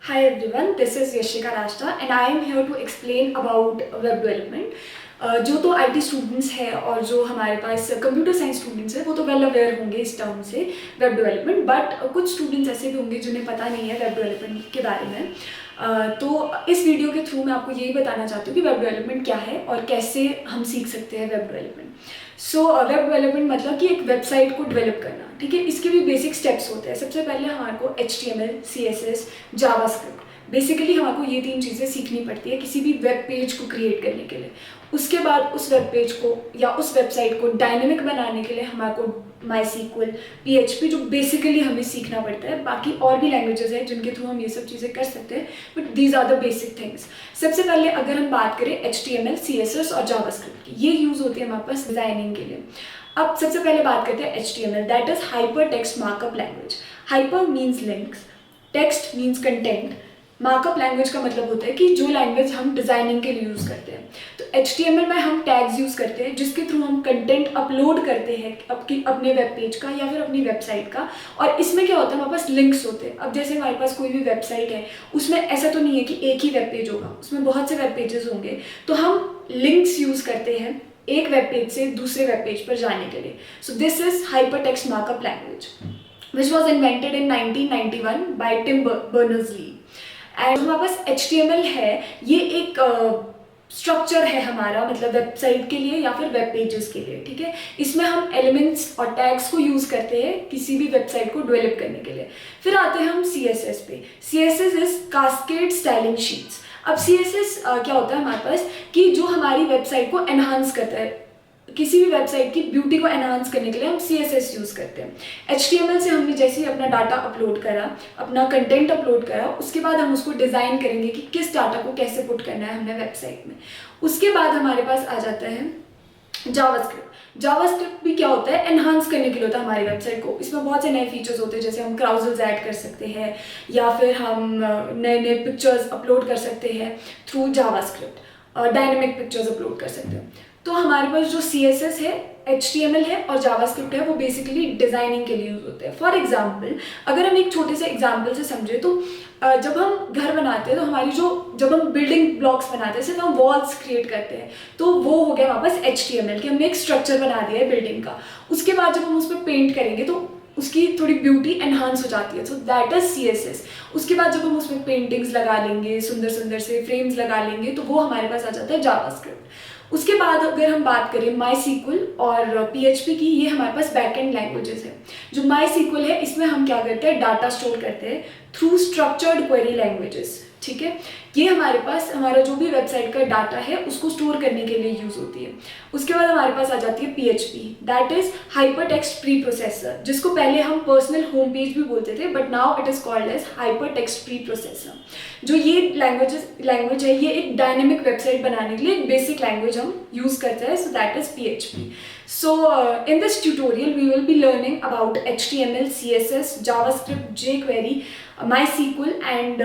Hi everyone, this is Yashika Rashta and I am here to explain about web development. जो तो IT students है और जो हमारे पास कंप्यूटर साइंस स्टूडेंट्स है वो तो वेल अवेयर होंगे इस टर्म से वेब डेवलपमेंट, बट कुछ स्टूडेंट्स ऐसे भी होंगे जिन्हें पता नहीं है वेब डेवलपमेंट के बारे में। तो इस वीडियो के थ्रू मैं आपको यही बताना चाहती हूँ कि वेब डेवलपमेंट क्या है और कैसे हम सीख सकते हैं वेब डेवलपमेंट। वेब डेवलपमेंट मतलब कि एक वेबसाइट को डेवलप करना, ठीक है। इसके भी बेसिक स्टेप्स होते हैं। सबसे पहले हमारे को HTML, CSS, जावास्क्रिप्ट, बेसिकली हमको ये 3 चीज़ें सीखनी पड़ती है किसी भी वेब पेज को क्रिएट करने के लिए। उसके बाद उस वेब पेज को या उस वेबसाइट को डायनेमिक बनाने के लिए हमारे MySQL, PHP जो बेसिकली हमें सीखना पड़ता है। बाकी और भी लैंग्वेजेस हैं जिनके थ्रू हम ये सब चीज़ें कर सकते हैं, but these are the basic things. सबसे पहले अगर हम बात करें HTML, CSS और जावास्क्रिप्ट की, ये यूज़ होती है हमारे पास डिज़ाइनिंग के लिए। अब सबसे पहले बात करते हैं HTML, that is hyper text markup language. Hyper means links, text means content, markup language का मतलब होता है कि जो लैंग्वेज हम डिज़ाइनिंग के लिए यूज़ करते हैं। तो HTML में हम टैग्स यूज़ करते हैं जिसके थ्रू हम कंटेंट अपलोड करते हैं अपने वेब पेज का या फिर अपनी वेबसाइट का। और इसमें क्या होता है, हमारे पास लिंक्स होते हैं। अब जैसे हमारे पास कोई भी वेबसाइट है, उसमें ऐसा तो नहीं है कि एक ही वेब पेज होगा, उसमें बहुत से वेब पेजेस होंगे। तो हम लिंक्स यूज़ करते हैं एक वेब पेज से दूसरे वेब पेज पर जाने के लिए। So this is hyper text markup language which was invented in 1991 by Tim Berners-Lee. And हमारे पास HTML है, ये एक स्ट्रक्चर है हमारा, मतलब वेबसाइट के लिए या फिर वेब पेजेस के लिए, ठीक है। इसमें हम एलिमेंट्स और टैग्स को यूज़ करते हैं किसी भी वेबसाइट को डेवलप करने के लिए। फिर आते हैं हम CSS पे। CSS is cascade styling sheets. अब CSS क्या होता है हमारे पास कि जो हमारी वेबसाइट को एनहांस करता है, किसी भी वेबसाइट की ब्यूटी को एनहांस करने के लिए हम CSS यूज़ करते हैं। HTML से हमने जैसे ही अपना डाटा अपलोड करा, अपना कंटेंट अपलोड करा, उसके बाद हम उसको डिज़ाइन करेंगे कि किस डाटा को कैसे पुट करना है हमने वेबसाइट में। उसके बाद हमारे पास आ जाता है जावास्क्रिप्ट। जावास्क्रिप्ट भी क्या होता है, एनहांस करने के लिए होता है हमारी वेबसाइट को। इसमें बहुत से नए फीचर्स होते हैं, जैसे हम क्राउजल्स ऐड कर सकते हैं या फिर हम नए नए पिक्चर्स अपलोड कर सकते हैं through JavaScript, dynamic pictures upload कर सकते हैं। तो हमारे पास जो CSS है, HTML है और जावास्क्रिप्ट है, वो बेसिकली डिज़ाइनिंग के लिए यूज़ होते हैं। फॉर एग्जाम्पल, अगर हम एक छोटे से एग्जाम्पल से समझे तो जब हम घर बनाते हैं तो हमारी जब हम बिल्डिंग ब्लॉक्स बनाते हैं, सिर्फ हम वॉल्स क्रिएट करते हैं, तो वो हो गया वापस HTML कि हमने एक स्ट्रक्चर बना दिया है बिल्डिंग का। उसके बाद जब हम उस पर पेंट करेंगे तो उसकी थोड़ी ब्यूटी एनहांस हो जाती है, सो दैट इज CSS। उसके बाद जब हम उसमें पेंटिंग्स लगा लेंगे, सुंदर सुंदर से फ्रेम्स लगा लेंगे, तो वो हमारे पास आ जाता है जावास्क्रिप्ट। उसके बाद अगर हम बात करें MySQL और PHP की, ये हमारे पास बैकएंड लैंग्वेजेस है। जो MySQL है, इसमें हम क्या करते हैं, डाटा स्टोर करते हैं थ्रू स्ट्रक्चर्ड क्वेरी लैंग्वेजेस, ठीक है। ये हमारे पास हमारा जो भी वेबसाइट का डाटा है उसको स्टोर करने के लिए यूज़ होती है। उसके बाद हमारे पास आ जाती है PHP, that is hyper text preprocessor, जिसको पहले हम पर्सनल होम पेज भी बोलते थे, but now it is called as hyper text preprocessor. जो ये लैंग्वेज है, ये एक डायनेमिक वेबसाइट बनाने के लिए एक बेसिक लैंग्वेज हम यूज़ करते हैं, so that is PHP. So in this tutorial we will be learning about HTML, CSS, JavaScript, jQuery, MySQL and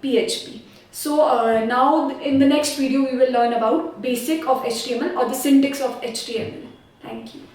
PHP. So now in the next video we will learn about basic of HTML or the syntax of HTML. Thank you.